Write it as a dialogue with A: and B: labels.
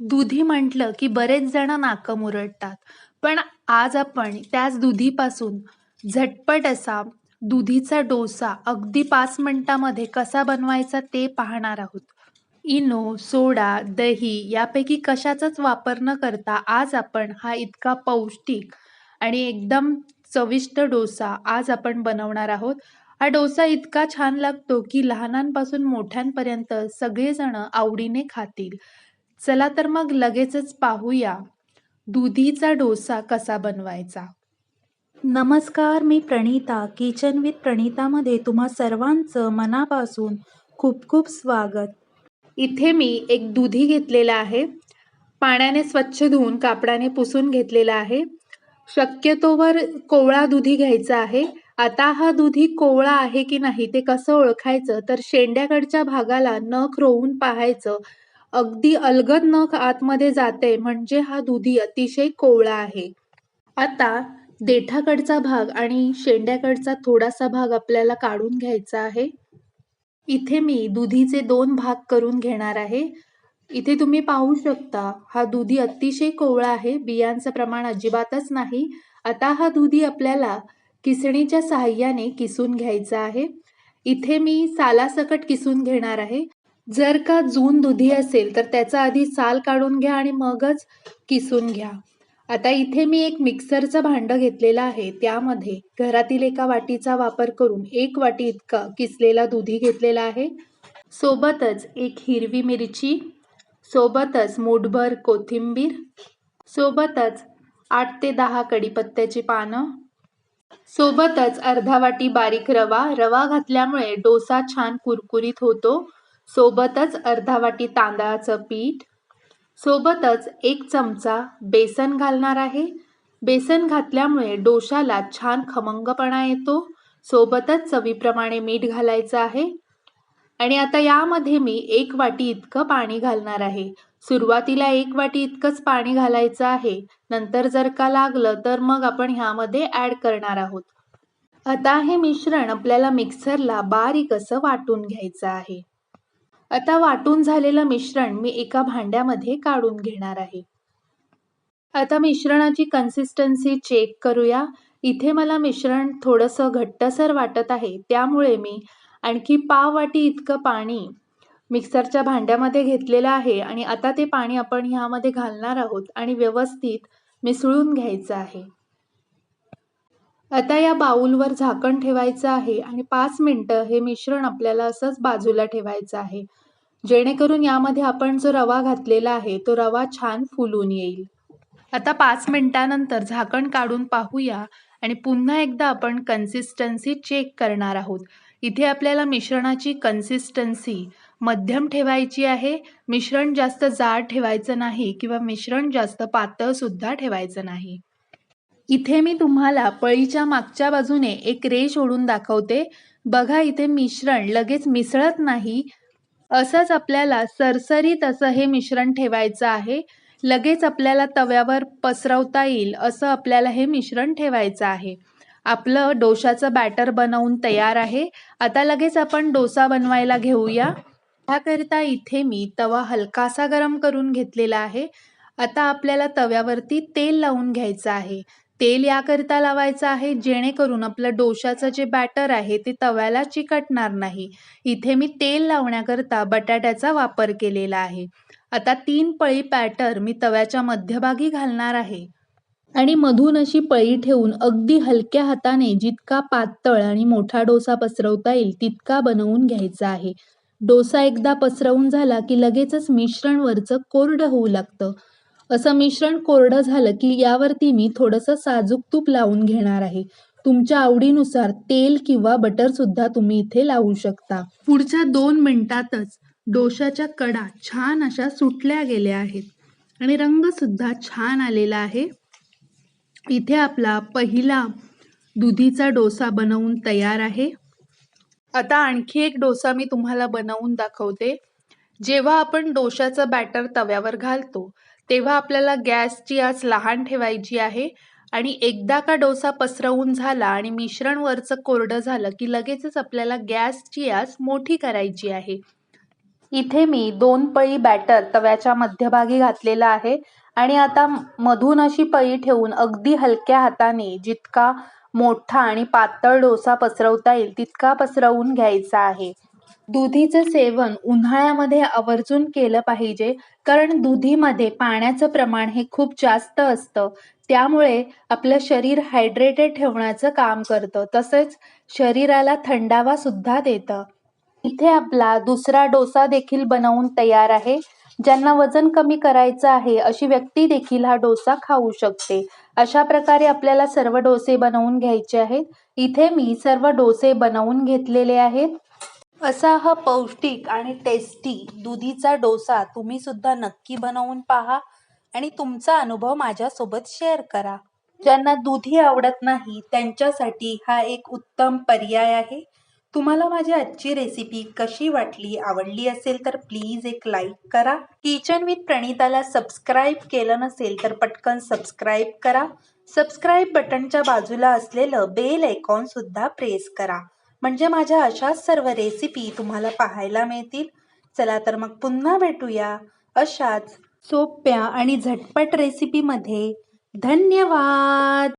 A: दुधी म्हटलं की बरेच जण नाकं मुरडतात. पण आज आपण त्याच दुधीपासून झटपट असा दुधीचा डोसा अगदी 5 मिनिटामध्ये कसा बनवायचा ते पाहणार आहोत. इनो, सोडा, दही यापैकी कशाचाच वापर न करता आज आपण हा इतका पौष्टिक आणि एकदम चविष्ट डोसा आज आपण बनवणार आहोत. हा डोसा इतका छान लागतो की लहानांपासून मोठ्यांपर्यंत सगळेजण आवडीने खातील. चला तर मग लगेचच पाहूया दुधीचा डोसा कसा बनवायचा. नमस्कार, मी प्रणीता. किचन विथ प्रणीतामध्ये तुम्हा सर्वांचं मनापासून खूप खूप स्वागत. इथे मी एक दुधी घेतलेला आहे. पाण्याने स्वच्छ धुवून कापडाने पुसून घेतलेला आहे. शक्यतोवर कोवळा दुधी घ्यायचा आहे. आता हा दुधी कोवळा आहे की नाही ते कसं ओळखायचं, तर शेंड्याकडच्या भागाला नख रोवून पाहायचं. अगदी अलगद नख आतमध्ये जाते म्हणजे हा दुधी अतिशय कोवळा आहे. आता देठाकडचा भाग आणि शेंड्याकडचा थोडासा भाग आपल्याला काढून घ्यायचा आहे. इथे मी दुधीचे 2 भाग करून घेणार आहे. इथे तुम्ही पाहू शकता हा दुधी अतिशय कोवळा आहे. बियांचं प्रमाण अजिबातच नाही. आता हा दुधी आपल्याला किसणीच्या साहाय्याने किसून घ्यायचा आहे. इथे मी सालासकट किसून घेणार आहे. जर का जून दुधी असेल तर त्याचा आधी साल काढून घ्या आणि मगच किसून घ्या. आता इथे मी एक मिक्सरचं भांडं घेतलेलं आहे. त्यामध्ये घरातील एका वाटीचा वापर करून 1 वाटी इतका किसलेला दुधी घेतलेला आहे. सोबतच एक हिरवी मिरची, सोबतच मूठभर कोथिंबीर, सोबतच 8 ते 10 कढीपत्त्याची पानं, सोबतच अर्धा वाटी बारीक रवा. रवा घातल्यामुळे डोसा छान कुरकुरीत होतो. सोबतच अर्धा वाटी तांदळाचं पीठ, सोबतच 1 चमचा बेसन घालणार आहे. बेसन घातल्यामुळे डोशाला छान खमंगपणा येतो. सोबतच चवीप्रमाणे मीठ घालायचं आहे. आणि आता यामध्ये मी 1 वाटी इतकं पाणी घालणार आहे. सुरुवातीला 1 वाटी इतकंच पाणी घालायचं आहे. नंतर जर का लागलं तर मग आपण ह्यामध्ये ॲड करणार आहोत. आता हे मिश्रण आपल्याला मिक्सरला बारीक असं वाटून घ्यायचं आहे. आता वाटून झालेलं मिश्रण मी एका भांड्यामध्ये काढून घेणार आहे. आता मिश्रणाची कन्सिस्टन्सी चेक करूया. इथे मला मिश्रण थोडंसं घट्टसर वाटत आहे. त्यामुळे मी आणखी पाव वाटी इतकं पाणी मिक्सरच्या भांड्यामध्ये घेतलेलं आहे आणि आता ते पाणी आपण ह्यामध्ये घालणार आहोत आणि व्यवस्थित मिसळून घ्यायचं आहे. आता या बाउलवर झाकण ठेवायचं आहे आणि 5 मिनिटं हे मिश्रण आपल्याला असंच बाजूला ठेवायचं आहे. जेणेकरून यामध्ये आपण जो रवा घातलेला आहे तो रवा छान फुलून येईल. आता 5 मिनिटानंतर झाकण काढून पाहूया आणि पुन्हा एकदा आपण कन्सिस्टन्सी चेक करणार आहोत. इथे आपल्याला मिश्रणाची कन्सिस्टन्सी मध्यम ठेवायची आहे. मिश्रण जास्त जाड ठेवायचं नाही किंवा मिश्रण जास्त पातळ सुद्धा ठेवायचं नाही. इथे मी तुम्हाला पळीच्या मागच्या बाजूने एक रेष ओढून दाखवते. बघा, इथे मिश्रण लगेच मिसळत नाही. असंच आपल्याला सरसरीत असं हे मिश्रण ठेवायचं आहे. लगेच आपल्याला तव्यावर पसरवता येईल असं आपल्याला हे मिश्रण ठेवायचं आहे. आपलं डोशाचं बॅटर बनवून तयार आहे. आता लगेच आपण डोसा बनवायला घेऊया. त्याकरिता इथे मी तवा हलकासा गरम करून घेतलेला आहे. आता आपल्याला तव्यावरती तेल लावून घ्यायचं आहे. तेल याकरिता लावायचं आहे जेणेकरून आपलं डोशाचं जे बॅटर आहे ते तव्याला चिकटणार नाही. इथे मी तेल लावण्याकरता बटाट्याचा वापर केलेला आहे. आता 3 पळी बॅटर मी तव्याच्या मध्यभागी घालणार आहे आणि मधून अशी पळी ठेवून अगदी हलक्या हाताने जितका पातळ आणि मोठा डोसा पसरवता येईल तितका बनवून घ्यायचा आहे. डोसा एकदा पसरवून झाला की लगेचच मिश्रण वरचं कोरडं होऊ लागतं. असं मिश्रण कोरडं झालं की यावरती मी थोडंसं साजूक तूप लावून घेणार आहे. तुमच्या आवडीनुसार तेल किंवा बटर सुद्धा तुम्ही इथे लावू शकता. पुढच्या 2 मिनिटातच डोशाच्या कडा छान अशा सुटल्या गेल्या आहेत आणि रंग सुद्धा छान आलेला आहे. इथे आपला पहिला दुधीचा डोसा बनवून तयार आहे. आता आणखी एक डोसा मी तुम्हाला बनवून दाखवते. जेव्हा आपण डोशाचं बॅटर तव्यावर घालतो तेव्हा आपल्याला गॅसची आच लहान ठेवायची आहे आणि एकदा का डोसा पसरवून झाला आणि मिश्रण वरचं कोरडं झालं की लगेचच आपल्याला गॅसची आच मोठी करायची आहे. इथे मी 2 पळी बॅटर तव्याच्या मध्यभागी घातलेला आहे आणि आता मधून अशी पळी ठेवून अगदी हलक्या हाताने जितका मोठा आणि पातळ डोसा पसरवता येईल तितका पसरवून घ्यायचा आहे. दुधीचं सेवन उन्हाळ्यामध्ये आवर्जून केलं पाहिजे, कारण दुधीमध्ये पाण्याचं प्रमाण हे खूप जास्त असतं. त्यामुळे आपलं शरीर हायड्रेटेड ठेवण्याचं काम करतं, तसेच शरीराला थंडावा सुद्धा देतं. इथे आपला दुसरा डोसा देखील बनवून तयार आहे. ज्यांना वजन कमी करायचं आहे अशी व्यक्ती देखील हा डोसा खाऊ शकते. अशा प्रकारे आपल्याला सर्व डोसे बनवून घ्यायचे आहेत. इथे मी सर्व डोसे बनवून घेतलेले आहेत. असा हा पौष्टिक आणि टेस्टी दुधीचा डोसा तुम्ही सुद्धा नक्की बनवून पहा आणि तुमचा अनुभव माझ्यासोबत शेअर करा. ज्यांना दुधी आवडत नाही त्यांच्यासाठी हा एक उत्तम पर्याय आहे. तुम्हाला माझी आजची रेसिपी कशी वाटली, आवडली असेल तर प्लीज एक लाईक करा. किचन विथ प्रणिताला सबस्क्राईब केलं नसेल तर पटकन सबस्क्राईब करा. सबस्क्राईब बटनच्या बाजूला असलेलं बेल आयकॉन सुद्धा प्रेस करा, म्हणजे माझ्या अशाच सर्व रेसिपी तुम्हाला पाहायला मिळतील. चला तर मग पुन्हा भेटूया अशाच सोप्या आणि झटपट रेसिपीमध्ये. धन्यवाद.